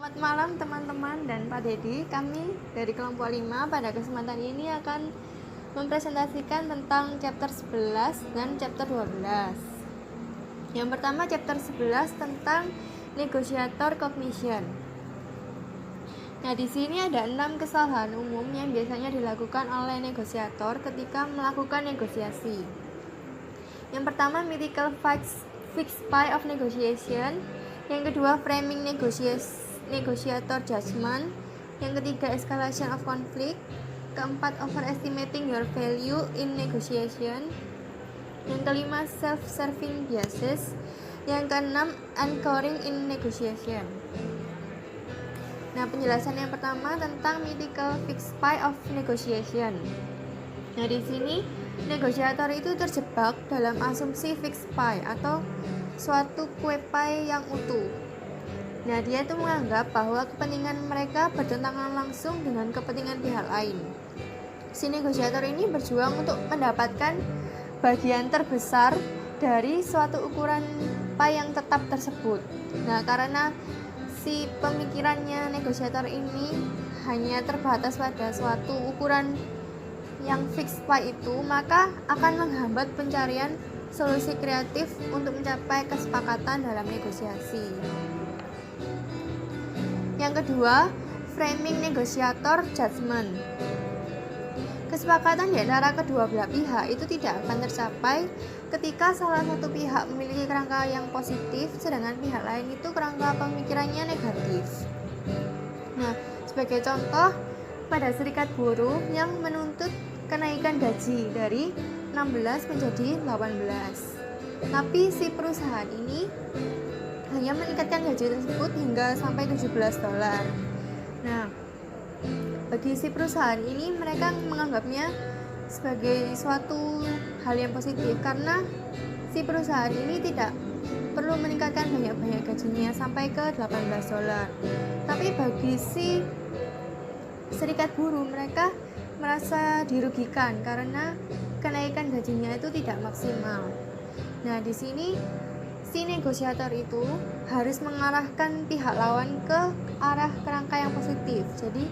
Selamat malam teman-teman dan Pak Dedi. Kami dari kelompok 5 pada kesempatan ini akan mempresentasikan tentang chapter 11 dan chapter 12. Yang pertama chapter 11 tentang negotiator cognition. Nah, di sini ada 6 kesalahan umum yang biasanya dilakukan oleh negosiator ketika melakukan negosiasi. Yang pertama, mythical fixed pie of negotiation. Yang kedua, framing negotiator judgment. Yang ketiga, escalation of conflict. Keempat, overestimating your value in negotiation. Yang kelima, self-serving biases. Yang keenam, anchoring in negotiation. Nah, penjelasan yang pertama tentang mythical fixed pie of negotiation. Nah, di sini negosiator itu terjebak dalam asumsi fixed pie atau suatu kue pie yang utuh. Nah, dia itu menganggap bahwa kepentingan mereka bertentangan langsung dengan kepentingan pihak lain. Si negosiator ini berjuang untuk mendapatkan bagian terbesar dari suatu ukuran pie yang tetap tersebut. Nah, karena si pemikirannya negosiator ini hanya terbatas pada suatu ukuran yang fixed pie itu, maka akan menghambat pencarian solusi kreatif untuk mencapai kesepakatan dalam negosiasi. Yang kedua, framing negotiator judgment. Kesepakatan di antara kedua belah pihak itu tidak akan tercapai ketika salah satu pihak memiliki kerangka yang positif sedangkan pihak lain itu kerangka pemikirannya negatif. Nah, sebagai contoh, pada serikat buruh yang menuntut kenaikan gaji dari 16 menjadi 18. Tapi si perusahaan ini hanya meningkatkan gaji tersebut hingga sampai $17. Nah, bagi si perusahaan ini mereka menganggapnya sebagai suatu hal yang positif karena si perusahaan ini tidak perlu meningkatkan banyak-banyak gajinya sampai ke $18. Tapi bagi si serikat buruh mereka merasa dirugikan karena kenaikan gajinya itu tidak maksimal. Nah, di sini si negosiator itu harus mengarahkan pihak lawan ke arah kerangka yang positif. Jadi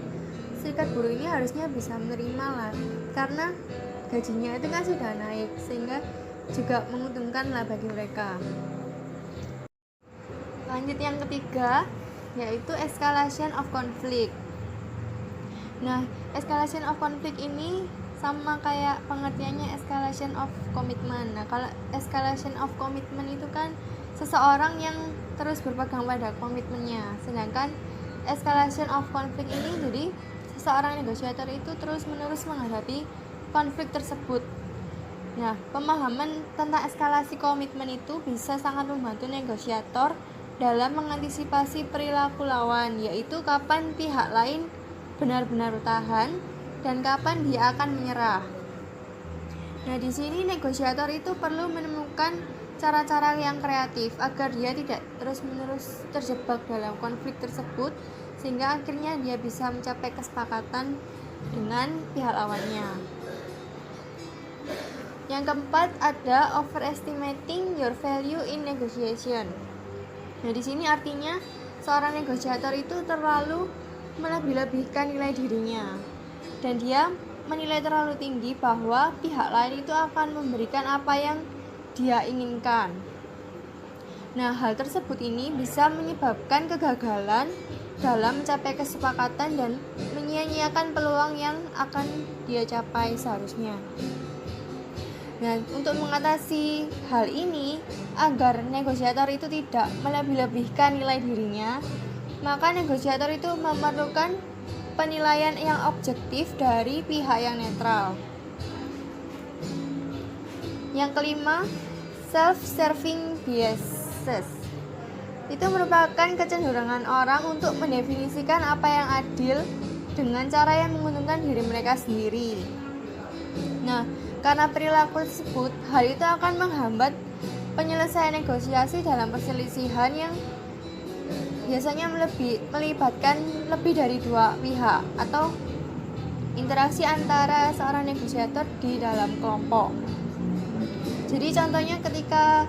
serikat buruh ini harusnya bisa menerima lah karena gajinya itu kan sudah naik sehingga juga menguntungkan lah bagi mereka. Lanjut yang ketiga yaitu escalation of conflict. Nah, escalation of conflict ini sama kayak pengertiannya escalation of commitment. Nah, kalau escalation of commitment itu kan seseorang yang terus berpegang pada komitmennya. Sedangkan escalation of conflict ini jadi seorang negosiator itu terus-menerus menghadapi konflik tersebut. Nah, pemahaman tentang eskalasi komitmen itu bisa sangat membantu negosiator dalam mengantisipasi perilaku lawan, yaitu kapan pihak lain benar-benar tahan dan kapan dia akan menyerah. Nah, di sini negosiator itu perlu menemukan cara-cara yang kreatif agar dia tidak terus-menerus terjebak dalam konflik tersebut sehingga akhirnya dia bisa mencapai kesepakatan dengan pihak lawannya. Yang keempat ada overestimating your value in negotiation. Nah, di sini artinya seorang negosiator itu terlalu melebih-lebihkan nilai dirinya dan dia menilai terlalu tinggi bahwa pihak lain itu akan memberikan apa yang dia inginkan. Nah, hal tersebut ini bisa menyebabkan kegagalan dalam mencapai kesepakatan dan menyia-nyiakan peluang yang akan dia capai seharusnya. Nah, untuk mengatasi hal ini agar negosiator itu tidak melebih-lebihkan nilai dirinya, maka negosiator itu memerlukan penilaian yang objektif dari pihak yang netral. Yang kelima, self-serving biases. Itu merupakan kecenderungan orang untuk mendefinisikan apa yang adil dengan cara yang menguntungkan diri mereka sendiri. Nah, karena perilaku tersebut, hal itu akan menghambat penyelesaian negosiasi dalam perselisihan yang biasanya melibatkan lebih dari dua pihak atau interaksi antara seorang negosiator di dalam kelompok. Jadi contohnya ketika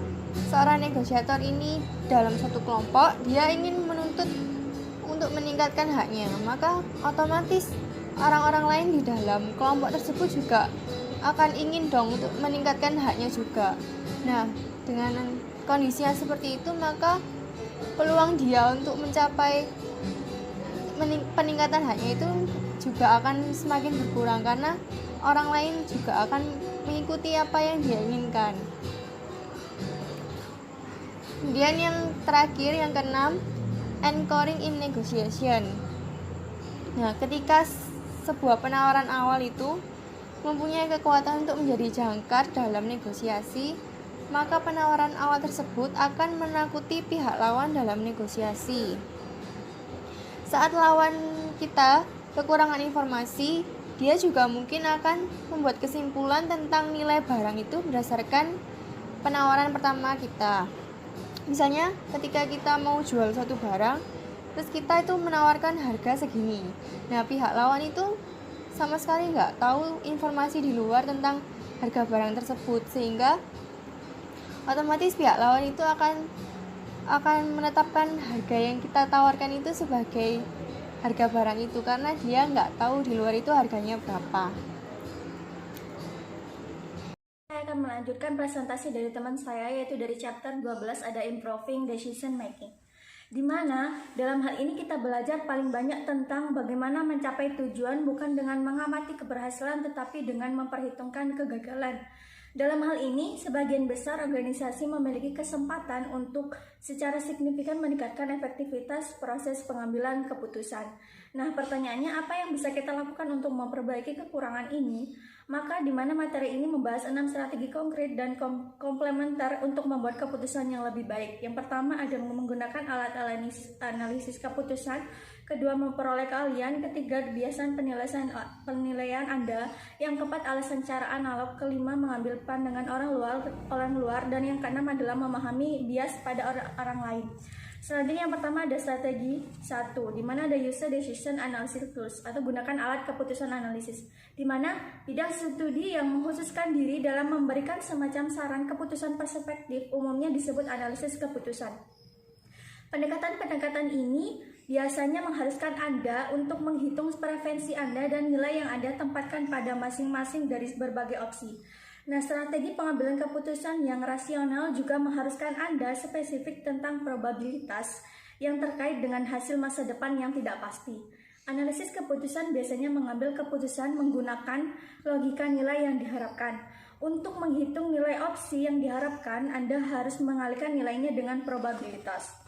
seorang negosiator ini dalam satu kelompok, dia ingin menuntut untuk meningkatkan haknya, maka otomatis orang-orang lain di dalam kelompok tersebut juga akan ingin dong untuk meningkatkan haknya juga. Nah, dengan kondisi yang seperti itu, maka peluang dia untuk mencapai peningkatan haknya itu juga akan semakin berkurang, karena orang lain juga akan mengikuti apa yang dia inginkan. Kemudian yang terakhir, yang keenam, anchoring in negotiation. Nah, ketika sebuah penawaran awal itu mempunyai kekuatan untuk menjadi jangkar dalam negosiasi, maka penawaran awal tersebut akan menakuti pihak lawan dalam negosiasi. Saat lawan kita kekurangan informasi, dia juga mungkin akan membuat kesimpulan tentang nilai barang itu berdasarkan penawaran pertama kita. Misalnya ketika kita mau jual suatu barang, terus kita itu menawarkan harga segini. Nah, pihak lawan itu sama sekali nggak tahu informasi di luar tentang harga barang tersebut, sehingga otomatis pihak lawan itu akan menetapkan harga yang kita tawarkan itu sebagai harga barang itu, karena dia nggak tahu di luar itu harganya berapa. Saya akan melanjutkan presentasi dari teman saya, yaitu dari chapter 12 ada improving decision making. Di mana dalam hal ini kita belajar paling banyak tentang bagaimana mencapai tujuan bukan dengan mengamati keberhasilan tetapi dengan memperhitungkan kegagalan. Dalam hal ini, sebagian besar organisasi memiliki kesempatan untuk secara signifikan meningkatkan efektivitas proses pengambilan keputusan. Nah, pertanyaannya apa yang bisa kita lakukan untuk memperbaiki kekurangan ini? Maka di mana materi ini membahas 6 strategi konkret dan komplementer untuk membuat keputusan yang lebih baik. Yang pertama ada menggunakan alat analisis keputusan, kedua memperoleh keahlian, ketiga kebiasaan penilaian Anda, yang keempat alasan cara analog, kelima mengambil pandangan orang luar, dan yang keenam adalah memahami bias pada orang lain. Selanjutnya yang pertama ada strategi 1, di mana ada user decision analysis tools atau gunakan alat keputusan analisis, di mana bidang studi yang mengkhususkan diri dalam memberikan semacam saran keputusan perspektif umumnya disebut analisis keputusan. Pendekatan ini biasanya mengharuskan Anda untuk menghitung preferensi Anda dan nilai yang Anda tempatkan pada masing-masing dari berbagai opsi. Nah, strategi pengambilan keputusan yang rasional juga mengharuskan Anda spesifik tentang probabilitas yang terkait dengan hasil masa depan yang tidak pasti. Analisis keputusan biasanya mengambil keputusan menggunakan logika nilai yang diharapkan. Untuk menghitung nilai opsi yang diharapkan, Anda harus mengalihkan nilainya dengan probabilitas.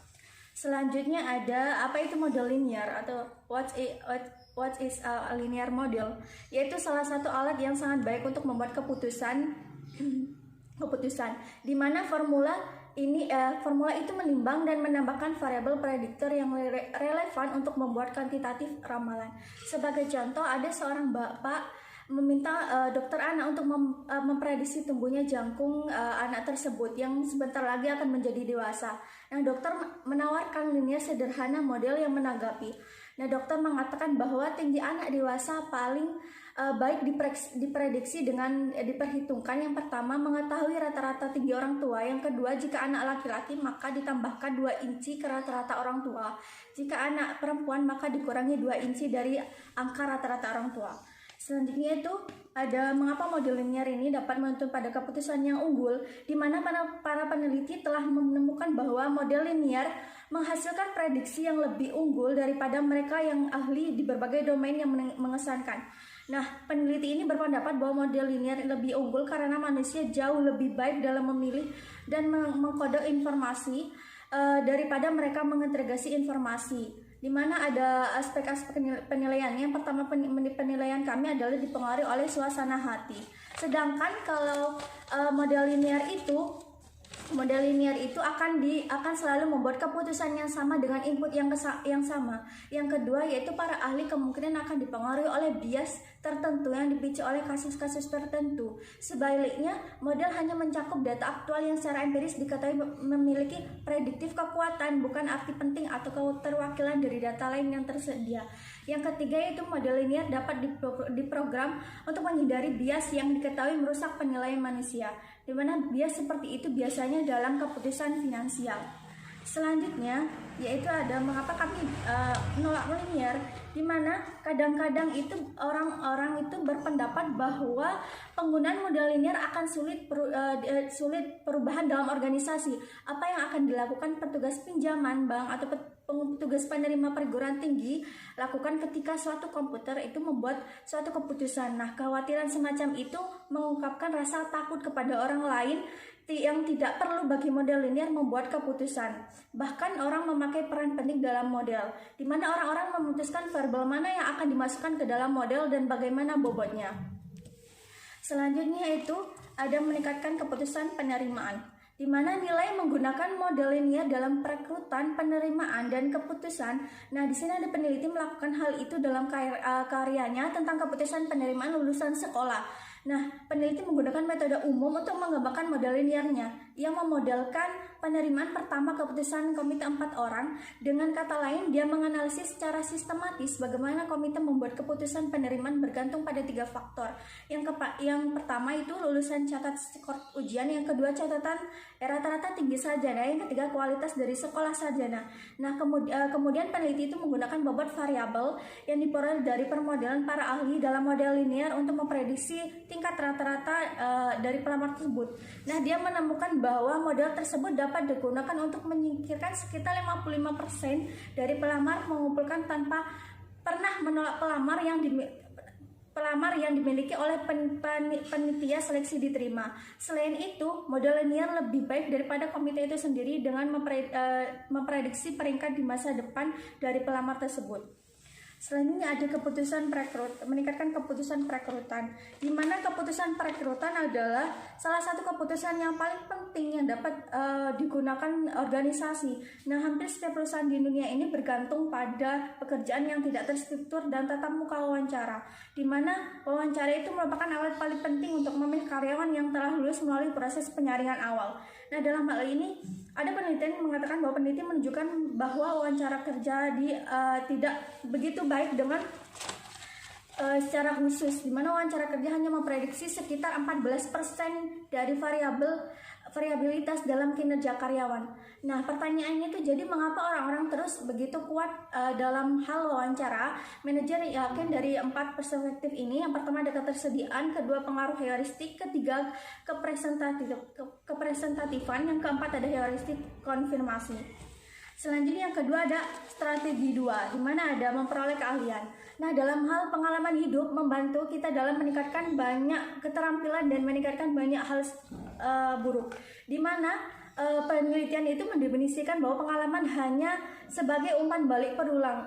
Selanjutnya ada apa itu model linear atau what is a linear model, yaitu salah satu alat yang sangat baik untuk membuat keputusan di mana formula itu menimbang dan menambahkan variabel prediktor yang relevan untuk membuat kuantitatif ramalan. Sebagai contoh, ada seorang bapak meminta dokter anak untuk memprediksi tumbuhnya jangkung anak tersebut yang sebentar lagi akan menjadi dewasa. Nah, dokter menawarkan linear sederhana model yang menanggapi. Nah, dokter mengatakan bahwa tinggi anak dewasa paling baik diprediksi dengan diperhitungkan yang pertama mengetahui rata-rata tinggi orang tua, yang kedua jika anak laki-laki maka ditambahkan 2 inci ke rata-rata orang tua, jika anak perempuan maka dikurangi 2 inci dari angka rata-rata orang tua. Selanjutnya itu ada mengapa model linear ini dapat menuntun pada keputusan yang unggul, di mana para peneliti telah menemukan bahwa model linear menghasilkan prediksi yang lebih unggul daripada mereka yang ahli di berbagai domain yang mengesankan. Nah, peneliti ini berpendapat bahwa model linear lebih unggul karena manusia jauh lebih baik dalam memilih dan mengkode informasi daripada mereka mengintegrasi informasi. Di mana ada aspek-aspek penilaiannya. Yang pertama, penilaian kami adalah dipengaruhi oleh suasana hati. Sedangkan kalau model linear itu akan selalu membuat keputusan yang sama dengan input yang sama. Yang kedua yaitu para ahli kemungkinan akan dipengaruhi oleh bias tertentu yang dipicu oleh kasus-kasus tertentu. Sebaliknya, model hanya mencakup data aktual yang secara empiris diketahui memiliki prediktif kekuatan, bukan arti penting atau keterwakilan dari data lain yang tersedia. Yang ketiga yaitu model linear dapat diprogram untuk menghindari bias yang diketahui merusak penilaian manusia, di mana bias seperti itu biasanya dalam keputusan finansial. Selanjutnya, yaitu ada mengapa kami menolak linear, di mana kadang-kadang itu orang-orang itu berpendapat bahwa penggunaan model linear akan sulit perubahan dalam organisasi. Apa yang akan dilakukan petugas pinjaman bank atau petugas penerima perguruan tinggi lakukan ketika suatu komputer itu membuat suatu keputusan. Nah, kekhawatiran semacam itu mengungkapkan rasa takut kepada orang lain yang tidak perlu bagi model linear membuat keputusan. Bahkan orang memakai peran penting dalam model, di mana orang-orang memutuskan variabel mana yang akan dimasukkan ke dalam model dan bagaimana bobotnya. Selanjutnya itu ada meningkatkan keputusan penerimaan, di mana nilai menggunakan model linear dalam perekrutan, penerimaan, dan keputusan. Nah, di sini ada peneliti melakukan hal itu dalam karyanya tentang keputusan penerimaan lulusan sekolah. Nah, peneliti menggunakan metode umum untuk mengembangkan model linearnya. Ia memodelkan penerimaan pertama keputusan komite 4 orang. Dengan kata lain, dia menganalisis secara sistematis bagaimana komite membuat keputusan penerimaan bergantung pada 3 faktor. Yang pertama itu lulusan catat skor ujian, yang kedua catatan rata-rata tinggi sarjana, yang ketiga kualitas dari sekolah sarjana. Nah, kemudian peneliti itu menggunakan bobot variabel yang diperoleh dari permodelan para ahli dalam model linear untuk memprediksi tingkat rata-rata dari pelamar tersebut. Nah, dia menemukan bahwa model tersebut dapat digunakan untuk menyingkirkan sekitar 55% dari pelamar mengumpulkan tanpa pernah menolak pelamar yang dimiliki oleh panitia seleksi diterima. Selain itu, model linear lebih baik daripada komite itu sendiri dengan memprediksi peringkat di masa depan dari pelamar tersebut. Selanjutnya ada meningkatkan keputusan perekrutan, di mana keputusan perekrutan adalah salah satu keputusan yang paling penting yang dapat digunakan organisasi. Nah, hampir setiap perusahaan di dunia ini bergantung pada pekerjaan yang tidak terstruktur dan tatap muka wawancara, di mana wawancara itu merupakan alat paling penting untuk memilih karyawan yang telah lulus melalui proses penyaringan awal. Nah, dalam hal ini ada penelitian yang mengatakan bahwa peneliti menunjukkan bahwa wawancara kerja tidak begitu baik dengan secara khusus, di mana wawancara kerja hanya memprediksi sekitar 14% dari variabilitas dalam kinerja karyawan. Nah, pertanyaannya itu jadi mengapa orang-orang terus begitu kuat dalam hal wawancara? Manajer yakin dari 4 perspektif ini. Yang pertama ada ketersediaan, kedua pengaruh heuristik, ketiga kepresentatifan, yang keempat ada heuristik konfirmasi. Selanjutnya yang kedua ada strategi 2, di mana ada memperoleh keahlian. Nah, dalam hal pengalaman hidup membantu kita dalam meningkatkan banyak keterampilan dan meningkatkan banyak hal buruk, di mana penelitian itu mendefinisikan bahwa pengalaman hanya sebagai umpan balik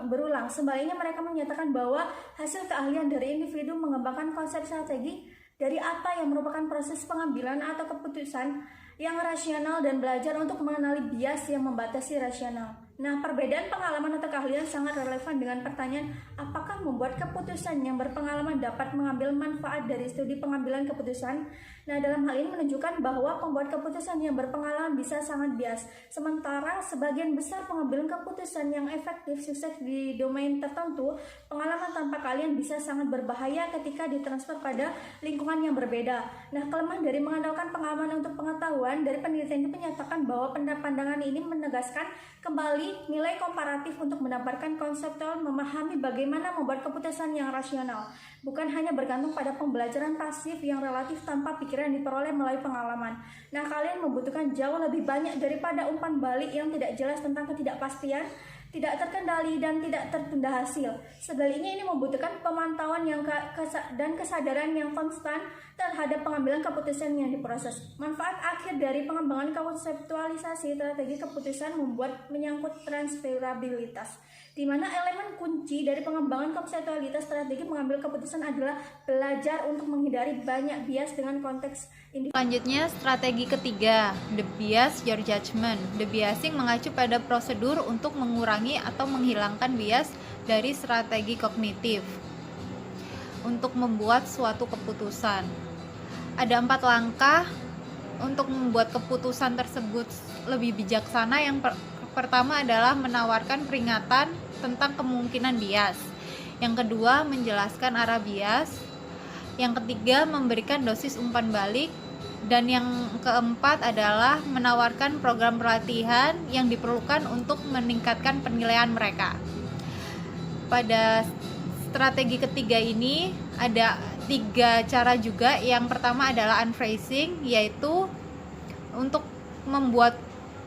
berulang. Sebaliknya mereka menyatakan bahwa hasil keahlian dari individu mengembangkan konsep strategi dari apa yang merupakan proses pengambilan atau keputusan yang rasional dan belajar untuk mengenali bias yang membatasi rasional. Nah, perbedaan pengalaman atau keahlian sangat relevan dengan pertanyaan apakah membuat keputusan yang berpengalaman dapat mengambil manfaat dari studi pengambilan keputusan. Nah, dalam hal ini menunjukkan bahwa pembuat keputusan yang berpengalaman bisa sangat bias. Sementara sebagian besar pengambilan keputusan yang efektif sukses di domain tertentu, pengalaman tanpa keahlian bisa sangat berbahaya ketika ditransfer pada lingkungan yang berbeda. Nah, kelemahan dari mengandalkan pengalaman untuk pengetahuan dari penelitian itu menyatakan bahwa pandangan ini menegaskan kembali nilai komparatif untuk mendapatkan konseptual memahami bagaimana membuat keputusan yang rasional, bukan hanya bergantung pada pembelajaran pasif yang relatif tanpa pikiran yang diperoleh melalui pengalaman. Nah, kalian membutuhkan jauh lebih banyak daripada umpan balik yang tidak jelas tentang ketidakpastian, tidak terkendali, dan tidak tertunda hasil. Sebaliknya ini membutuhkan pemantauan dan kesadaran yang konstan terhadap pengambilan keputusan yang diproses. Manfaat akhir dari pengembangan konseptualisasi strategi keputusan menyangkut transferabilitas, di mana elemen kunci dari pengembangan konseptualitas strategi mengambil keputusan adalah belajar untuk menghindari banyak bias dengan konteks individu. Selanjutnya, strategi ketiga, the bias your judgment. The biasing mengacu pada prosedur untuk mengurangi atau menghilangkan bias dari strategi kognitif untuk membuat suatu keputusan. Ada 4 langkah untuk membuat keputusan tersebut lebih bijaksana. Yang pertama adalah menawarkan peringatan tentang kemungkinan bias. Yang kedua, menjelaskan arah bias. Yang ketiga, memberikan dosis umpan balik. Dan yang keempat adalah menawarkan program pelatihan yang diperlukan untuk meningkatkan penilaian mereka. Pada strategi ketiga ini ada 3 cara juga. Yang pertama adalah unphrasing, yaitu untuk membuat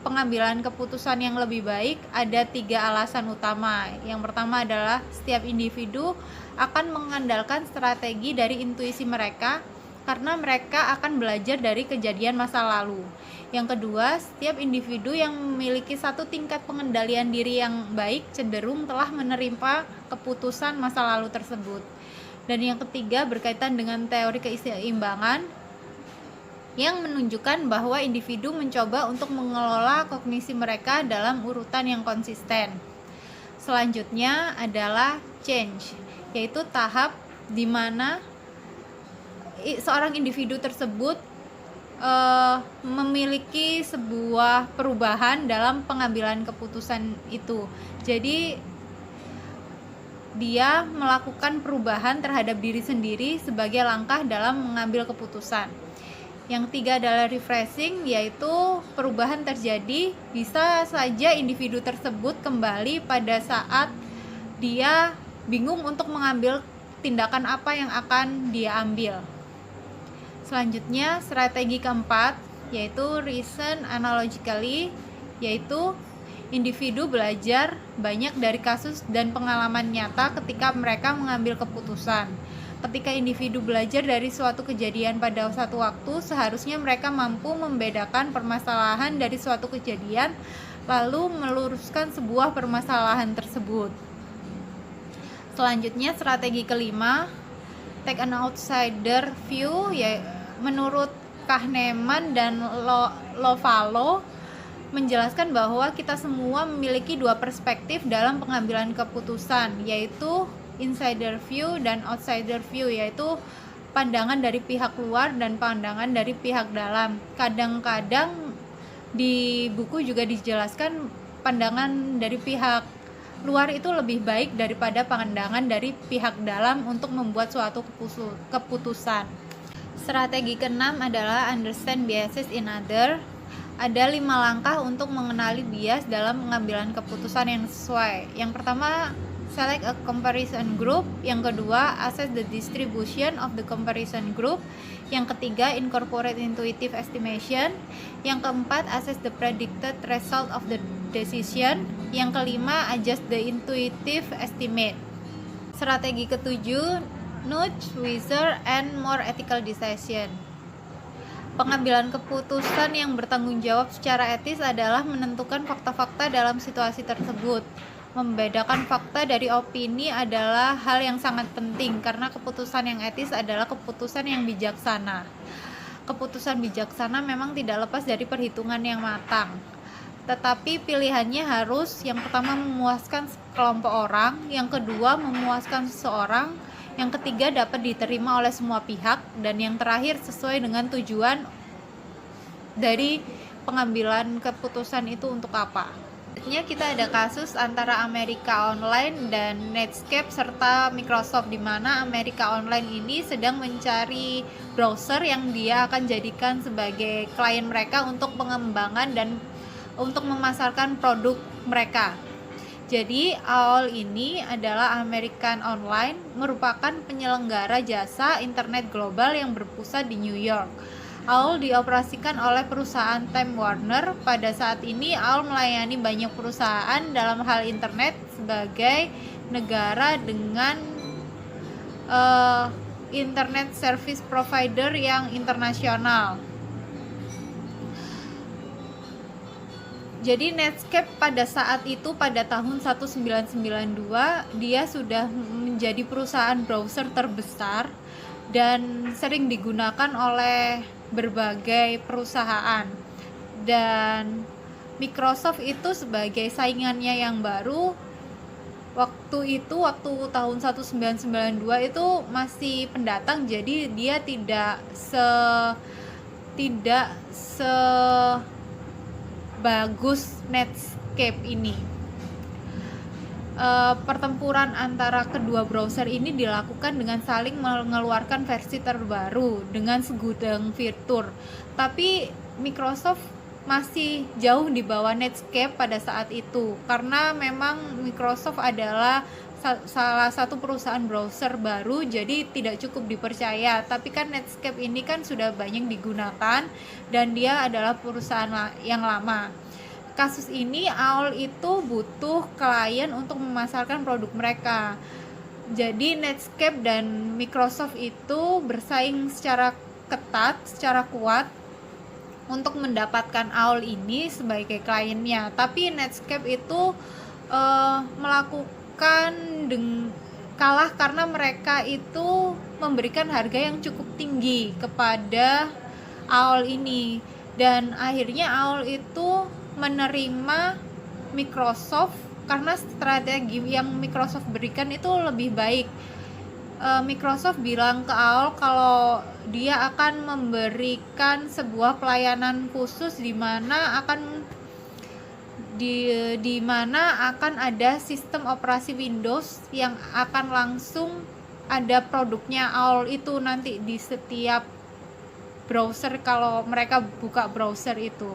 pengambilan keputusan yang lebih baik ada 3 alasan utama. Yang pertama adalah setiap individu akan mengandalkan strategi dari intuisi mereka karena mereka akan belajar dari kejadian masa lalu. Yang kedua, setiap individu yang memiliki satu tingkat pengendalian diri yang baik cenderung telah menerima keputusan masa lalu tersebut. Dan yang ketiga berkaitan dengan teori keseimbangan yang menunjukkan bahwa individu mencoba untuk mengelola kognisi mereka dalam urutan yang konsisten. Selanjutnya adalah change, yaitu tahap di mana seorang individu tersebut memiliki sebuah perubahan dalam pengambilan keputusan itu. Jadi dia melakukan perubahan terhadap diri sendiri sebagai langkah dalam mengambil keputusan. Yang 3 adalah refreshing, yaitu perubahan terjadi bisa saja individu tersebut kembali pada saat dia bingung untuk mengambil tindakan apa yang akan dia ambil. Selanjutnya, strategi keempat yaitu reason analogically, yaitu individu belajar banyak dari kasus dan pengalaman nyata ketika mereka mengambil keputusan. Ketika individu belajar dari suatu kejadian pada suatu waktu, seharusnya mereka mampu membedakan permasalahan dari suatu kejadian lalu meluruskan sebuah permasalahan tersebut. Selanjutnya, strategi kelima, take an outsider view, menurut Kahneman dan Lovalo menjelaskan bahwa kita semua memiliki 2 perspektif dalam pengambilan keputusan, yaitu insider view dan outsider view, yaitu pandangan dari pihak luar dan pandangan dari pihak dalam. Kadang-kadang di buku juga dijelaskan pandangan dari pihak luar itu lebih baik daripada pandangan dari pihak dalam untuk membuat suatu keputusan. Strategi keenam adalah understand biases in other. Ada 5 langkah untuk mengenali bias dalam pengambilan keputusan yang sesuai. Yang pertama, select a comparison group. Yang kedua, assess the distribution of the comparison group. Yang ketiga, incorporate intuitive estimation. Yang keempat, assess the predicted result of the decision. Yang kelima, adjust the intuitive estimate. Strategi ketujuh, nudge, wiser, and more ethical decision. Pengambilan keputusan yang bertanggung jawab secara etis adalah menentukan fakta-fakta dalam situasi tersebut. Membedakan fakta dari opini adalah hal yang sangat penting karena keputusan yang etis adalah keputusan yang bijaksana. Keputusan bijaksana memang tidak lepas dari perhitungan yang matang. Tetapi pilihannya harus yang pertama memuaskan kelompok orang, yang kedua memuaskan seseorang, yang ketiga dapat diterima oleh semua pihak, dan yang terakhir sesuai dengan tujuan dari pengambilan keputusan itu untuk apa. Selanjutnya kita ada kasus antara America Online dan Netscape serta Microsoft, di mana America Online ini sedang mencari browser yang dia akan jadikan sebagai klien mereka untuk pengembangan dan untuk memasarkan produk mereka. Jadi AOL ini adalah American Online, merupakan penyelenggara jasa internet global yang berpusat di New York. AOL dioperasikan oleh perusahaan Time Warner. Pada saat ini AOL melayani banyak perusahaan dalam hal internet sebagai negara dengan internet service provider yang internasional. Jadi Netscape pada saat itu, pada tahun 1992, dia sudah menjadi perusahaan browser terbesar dan sering digunakan oleh berbagai perusahaan. Dan Microsoft itu sebagai saingannya yang baru, waktu tahun 1992 itu masih pendatang, jadi dia tidak bagus Netscape ini. pertempuran antara kedua browser ini dilakukan dengan saling mengeluarkan versi terbaru dengan segudang fitur. Tapi Microsoft masih jauh di bawah Netscape pada saat itu, karena memang Microsoft adalah salah satu perusahaan browser baru, jadi tidak cukup dipercaya. Tapi kan Netscape ini kan sudah banyak digunakan dan dia adalah perusahaan yang lama. Kasus ini AOL itu butuh klien untuk memasarkan produk mereka. Jadi Netscape dan Microsoft itu bersaing secara ketat, secara kuat untuk mendapatkan AOL ini sebagai kliennya. Tapi Netscape itu kalah karena mereka itu memberikan harga yang cukup tinggi kepada AOL ini, dan akhirnya AOL itu menerima Microsoft karena strategi yang Microsoft berikan itu lebih baik. Microsoft bilang ke AOL kalau dia akan memberikan sebuah pelayanan khusus di mana akan ada sistem operasi Windows yang akan langsung ada produknya AOL itu nanti di setiap browser kalau mereka buka browser itu.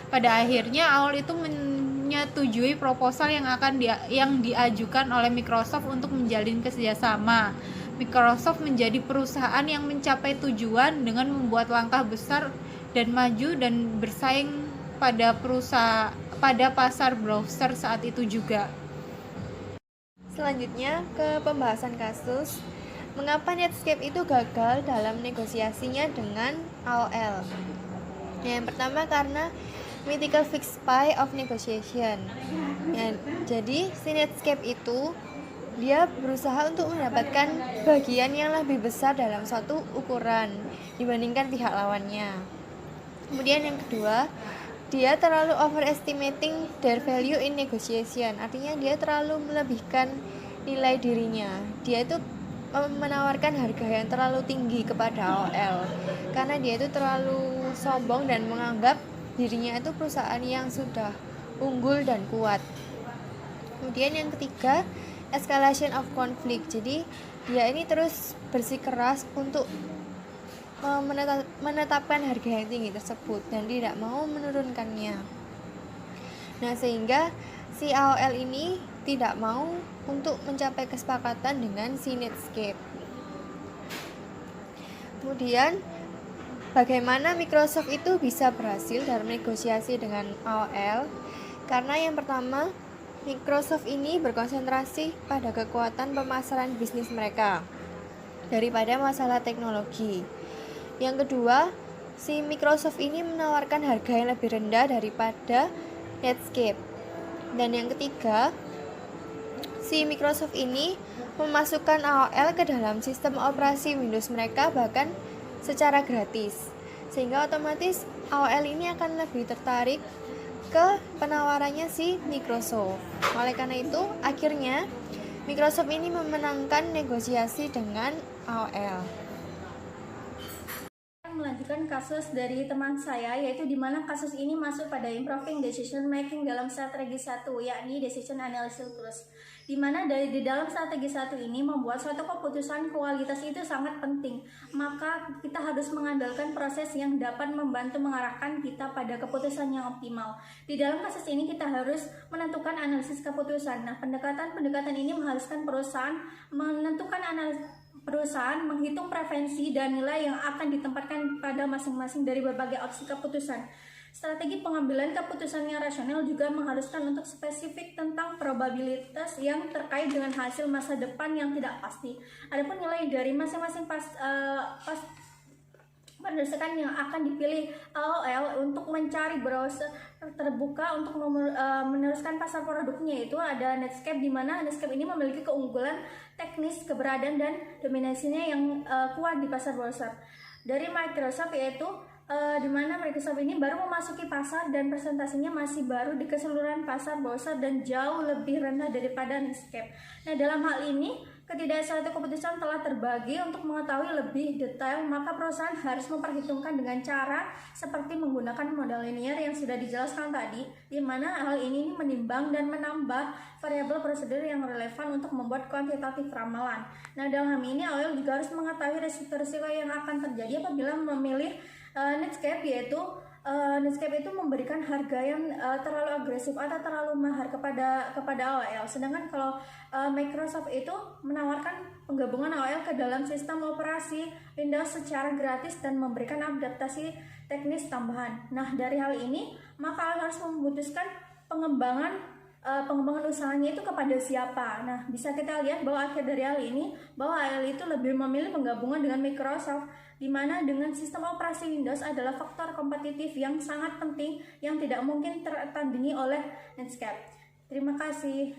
Pada akhirnya AOL itu menyetujui proposal yang diajukan oleh Microsoft untuk menjalin kerjasama. Microsoft menjadi perusahaan yang mencapai tujuan dengan membuat langkah besar dan maju dan bersaing pada pasar browser saat itu juga. Selanjutnya ke pembahasan kasus. Mengapa Netscape itu gagal dalam negosiasinya dengan AOL? Yang pertama karena mythical fixed pie of negotiation. Jadi si Netscape itu dia berusaha untuk mendapatkan bagian yang lebih besar dalam suatu ukuran dibandingkan pihak lawannya. Kemudian yang kedua, dia terlalu overestimating their value in negotiation. Artinya dia terlalu melebihkan nilai dirinya. Dia itu menawarkan harga yang terlalu tinggi kepada AOL karena dia itu terlalu sombong dan menganggap dirinya itu perusahaan yang sudah unggul dan kuat. Kemudian yang ketiga, escalation of conflict. Jadi dia ini terus bersikeras untuk menetapkan harga yang tinggi tersebut dan tidak mau menurunkannya. Nah, sehingga si AOL ini tidak mau untuk mencapai kesepakatan dengan si Netscape. Kemudian bagaimana Microsoft itu bisa berhasil dalam negosiasi dengan AOL? Karena yang pertama, Microsoft ini berkonsentrasi pada kekuatan pemasaran bisnis mereka daripada masalah teknologi. Yang kedua, si Microsoft ini menawarkan harga yang lebih rendah daripada Netscape. Dan yang ketiga, si Microsoft ini memasukkan AOL ke dalam sistem operasi Windows mereka bahkan secara gratis. Sehingga otomatis AOL ini akan lebih tertarik ke penawarannya si Microsoft. Oleh karena itu, akhirnya Microsoft ini memenangkan negosiasi dengan AOL. Melanjutkan kasus dari teman saya, yaitu di mana kasus ini masuk pada improving decision making dalam strategi 1, yakni decision analysis tools. Di mana di dalam strategi 1 ini membuat suatu keputusan kualitas itu sangat penting. Maka kita harus mengandalkan proses yang dapat membantu mengarahkan kita pada keputusan yang optimal. Di dalam kasus ini kita harus menentukan analisis keputusan. Nah, pendekatan ini mengharuskan perusahaan menghitung preferensi dan nilai yang akan ditempatkan pada masing-masing dari berbagai opsi keputusan. Strategi pengambilan keputusan yang rasional juga mengharuskan untuk spesifik tentang probabilitas yang terkait dengan hasil masa depan yang tidak pasti. Adapun nilai dari masing-masing berdasarkan yang akan dipilih AOL untuk mencari browser terbuka untuk meneruskan pasar produknya, itu ada Netscape, di mana Netscape ini memiliki keunggulan teknis, keberadaan dan dominasinya yang kuat di pasar browser. Dari Microsoft, yaitu di mana Microsoft ini baru memasuki pasar dan presentasinya masih baru di keseluruhan pasar browser dan jauh lebih rendah daripada Netscape. Nah, dalam hal ini suatu keputusan telah terbagi untuk mengetahui lebih detail, maka perusahaan harus memperhitungkan dengan cara seperti menggunakan model linear yang sudah dijelaskan tadi, di mana hal ini menimbang dan menambah variabel prosedur yang relevan untuk membuat kuantitatif ramalan. Nah, dalam hal ini AOL juga harus mengetahui resiko-resiko yang akan terjadi apabila memilih Netscape, yaitu Netscape itu memberikan harga yang terlalu agresif atau terlalu mahal kepada AOL. Sedangkan kalau Microsoft itu menawarkan penggabungan AOL ke dalam sistem operasi Windows secara gratis dan memberikan adaptasi teknis tambahan. Nah, dari hal ini maka AOL harus memutuskan pengembangan usahanya itu kepada siapa. Nah, bisa kita lihat bahwa akhir dari hal ini bahwa AOL itu lebih memilih penggabungan dengan Microsoft, di mana dengan sistem operasi Windows adalah faktor kompetitif yang sangat penting yang tidak mungkin tertandingi oleh Netscape. Terima kasih.